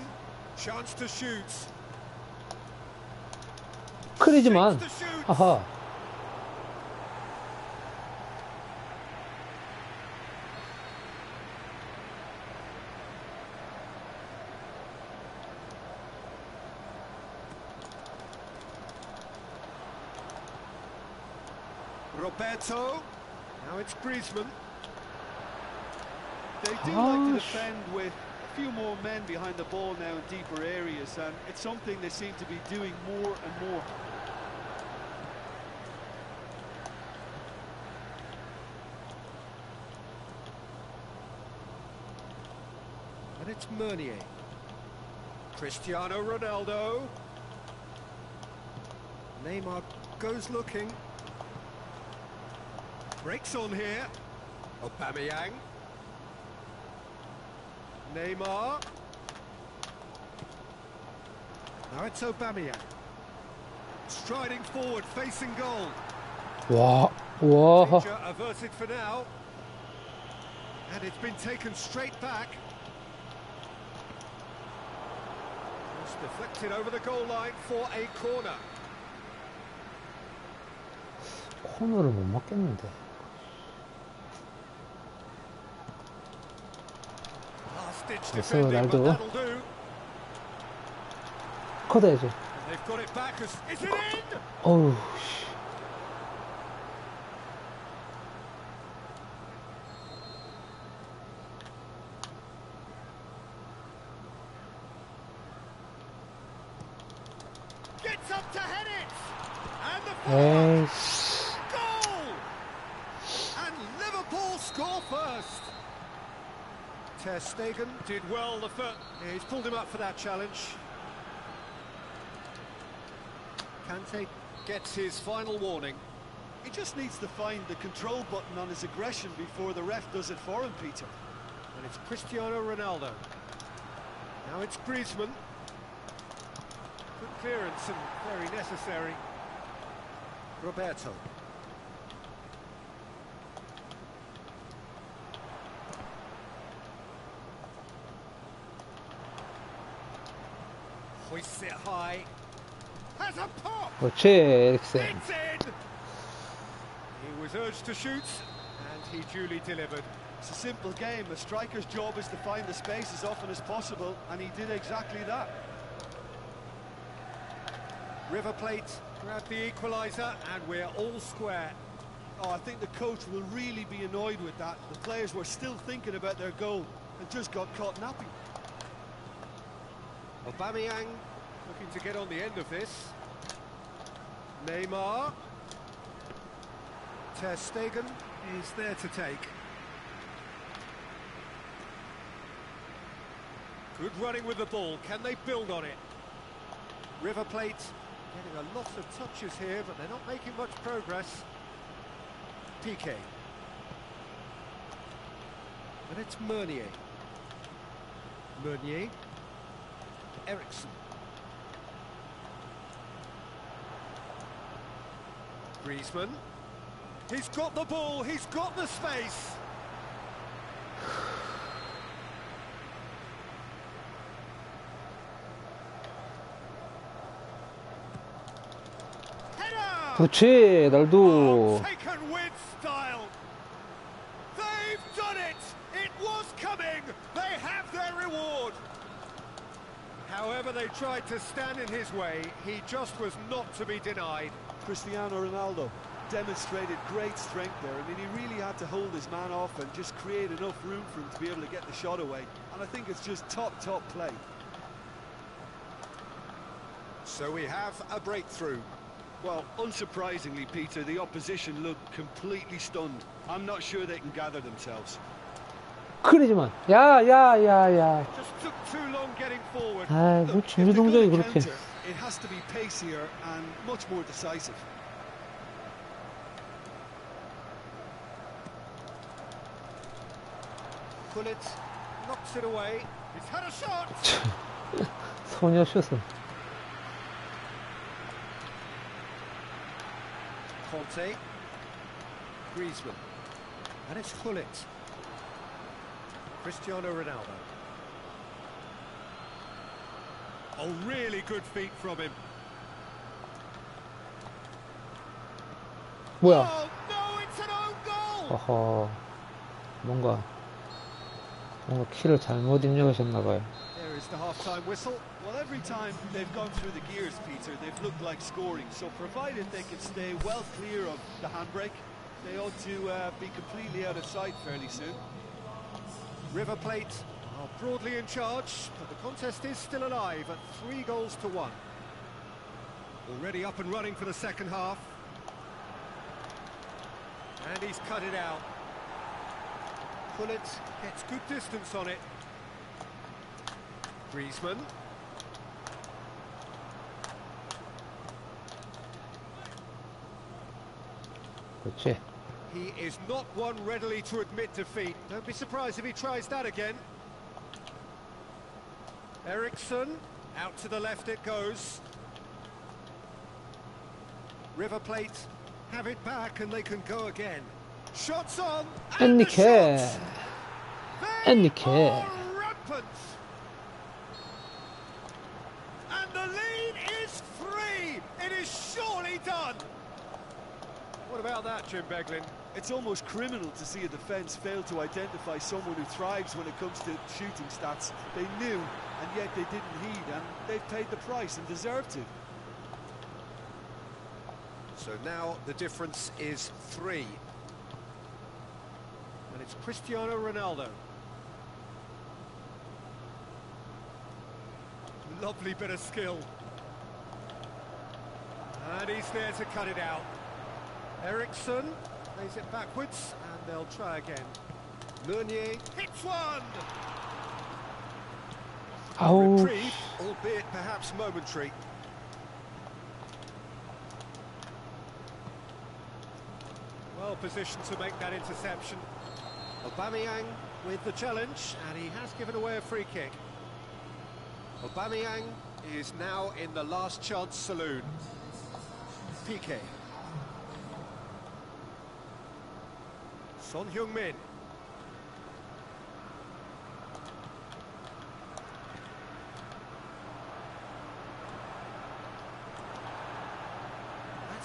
Chance to shoot. 크리즈만. Chance to shoot. 아하. Roberto. Now it's Griezmann. They do like to defend with a few more men behind the ball now in deeper areas, and it's something they seem to be doing more and more. And it's Meunier. Cristiano Ronaldo. Neymar goes looking. Breaks on here. Aubameyang. Neymar. Now it's Aubameyang. Striding forward, facing goal. 와, 와. Danger averted for now. And it's been taken straight back. It's deflected over the goal line for a corner. 코너를 못 맞겠는데. Last-ditch Yes, defending, but Ronaldo. that'll do. 커다야죠. And they've got it back as... Is it in? 어우, 씨. Gets up to head it! And the follow-up. 에이씨. Goal! And Liverpool score first. Ter Stegen did well the first. Yeah, he's pulled him up for that challenge. Kante gets his final warning. He just needs to find the control button on his aggression before the ref does it for him, Peter. And it's Cristiano Ronaldo. Now it's Griezmann. Good clearance and very necessary. Roberto. Hoists it high. has a pop. 그렇지, 에릭슨. It's in. He was urged to shoot, and he duly delivered. It's a simple game. A striker's job is to find the space as often as possible, and he did exactly that. River Plate grabbed the equaliser, and we're all square. Oh, I think the coach will really be annoyed with that. The players were still thinking about their goal and just got caught napping. Aubameyang looking to get on the end of this. Neymar. Ter Stegen is there to take. Good running with the ball. Can they build on it? River Plate getting a lot of touches here, but they're not making much progress. Piqué. And it's Meunier. Meunier. Ericsson. Griezmann. He's got the ball, he's got the space. 그렇지, 날도. Taken with style. They've done it. It was coming. They have their reward. However, they tried to stand in his way. He just was not to be denied. Cristiano Ronaldo demonstrated great strength there. I mean, he really had to hold his man off and just create enough room for him to be able to get the shot away. And I think it's just top play. So we have a breakthrough. Well, unsurprisingly, Peter, the opposition looked completely stunned. I'm not sure they can gather themselves. 그러지만, 야. Just took too long getting forward. 아, 뭐 Look, 준비 if they're 동작이 gonna 그렇게. counter, it has to be pacier and much more decisive. Gullit knocks it away. He's had a shot. 소녀 슛을. Conte. Griezmann. And it's Gullit. Cristiano Ronaldo. Oh, really good feet from him. 뭐야? Oh, no, it's an own goal! 어허. 뭔가 키를 잘못 입력하셨나봐요. There is the half-time whistle. Well, every time they've gone through the gears, Peter, they've looked like scoring. So provided they can stay well clear of the handbrake, they ought to be completely out of sight fairly soon. River Plate are broadly in charge, but the contest is still alive at 3-1. Already up and running for the second half. And he's cut it out. Gullit gets good distance on it. Griezmann. 그렇지. He is not one readily to admit defeat. Don't be surprised if he tries that again. Ericsson, out to the left it goes. River Plate have it back and they can go again. Shots on, and the 엔니케. shots! They 엔니케. are rampant. And the lead is 3. It is surely done. What about that, Jim Beglin? It's almost criminal to see a defence fail to identify someone who thrives when it comes to shooting stats. They knew, and yet they didn't heed, and they've paid the price and deserve to. So now the difference is 3. And it's Cristiano Ronaldo. Lovely bit of skill. And he's there to cut it out. Ericsson plays it backwards, and they'll try again. Meunier hits one! 아우. Reprieve, albeit perhaps momentary. Well positioned to make that interception. Aubameyang with the challenge, and he has given away a free kick. Aubameyang is now in the last chance saloon. Piqué. Son Heung-min.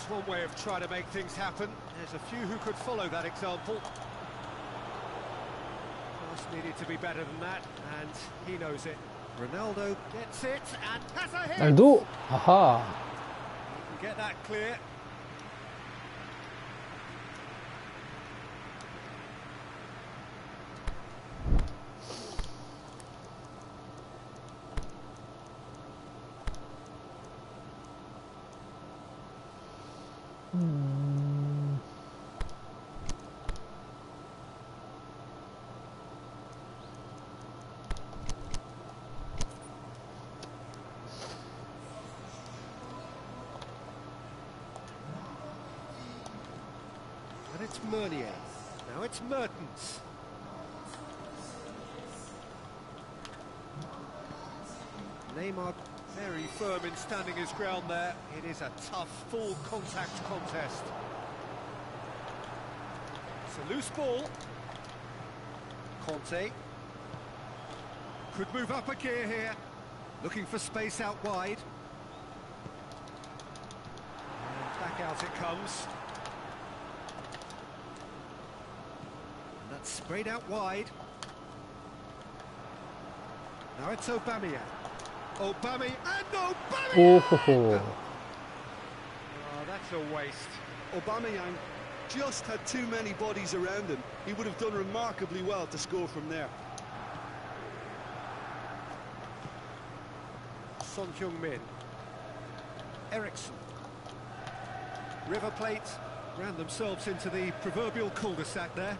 That's one way of trying to make things happen. There's a few who could follow that example. Pass needed to be better than that, and he knows it. Ronaldo gets it and has a hit. 날도 아하. He can get that clear. And it's Meunier. Now it's Mertens. Neymar very firm in standing his ground there. It is a tough, full contact contest. It's a loose ball. Conte could move up a gear here. Looking for space out wide. And back out it comes. And that's sprayed out wide. Now it's Aubameyang. Aubameyang and Aubameyang! 오호호. Oh, that's a waste. Aubameyang just had too many bodies around him. He would have done remarkably well to score from there. Son Heung-min. Eriksson. River Plate ran themselves into the proverbial cul-de-sac there.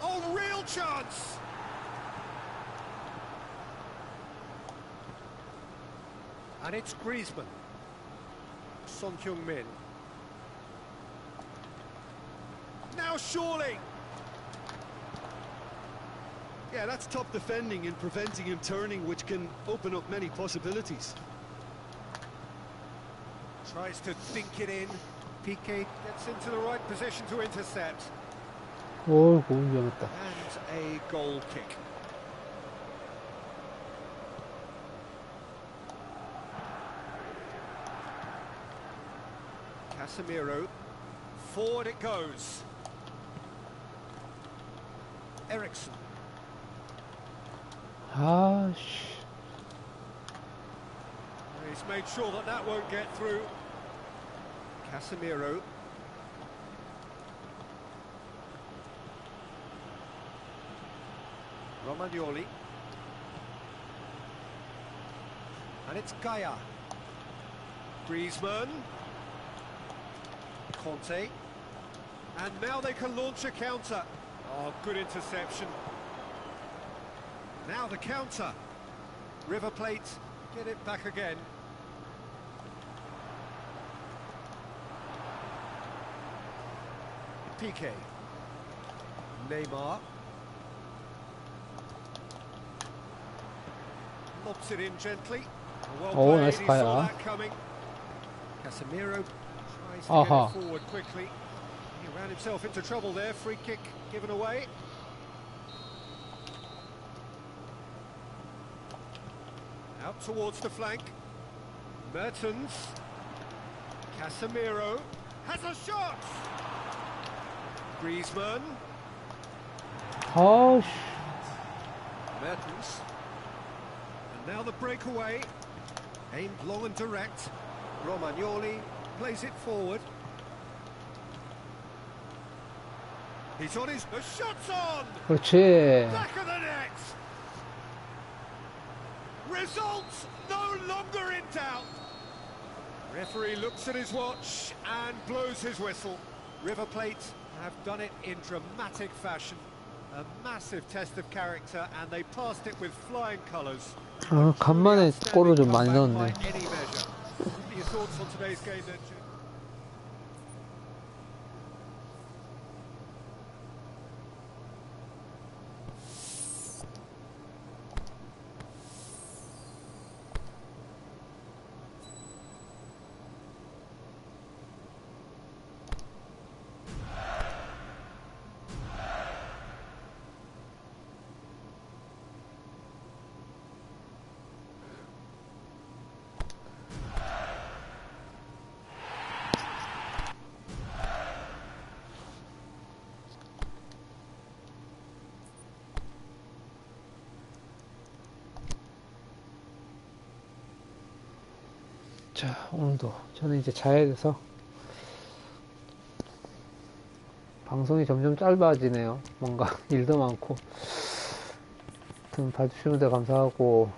Oh, real chance! And it's Griezmann. Son Heung-min. Now surely! Yeah, that's top defending and preventing him turning, which can open up many possibilities. Tries to dink it in. Piqué gets into the right position to intercept. 오, 위험했다. And a goal kick. Casemiro. Forward it goes. Eriksson. 아씨. He's made sure that that won't get through. Casemiro. Romagnoli. And it's Gaia. Griezmann. Conte. And now they can launch a counter. Oh, good interception. Now the counter. River Plate get it back again. Piqué. Neymar. Lobs it in gently. Well Oh, played. nice He fire. saw that coming. Casemiro tries to Aha. get it forward quickly. He ran himself into trouble there. Free kick given away. Out towards the flank. Mertens. Casemiro has a shot. Griezmann. 아씨. Mertens. And now the breakaway. Aimed long and direct. Romagnoli plays it forward. He's on his... The shot's on! 그렇지. Back of the net! Results no longer in doubt. Referee looks at his watch and blows his whistle. River Plate have done it in dramatic fashion. A massive test of character, and they passed it with flying colours. 아, 간만에 골을 좀 많이 넣었네. By any measure. What are your thoughts on today's game then, Jim? 자, 오늘도 저는 이제 자야 돼서 방송이 점점 짧아지네요. 뭔가 일도 많고. 아무튼 봐주시는데 감사하고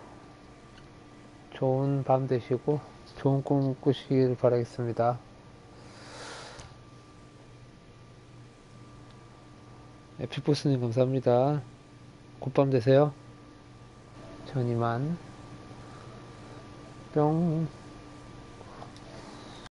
좋은 밤 되시고 좋은 꿈 꾸시길 바라겠습니다. 에픽보스님 감사합니다. 굿밤 되세요. 전 이만 뿅.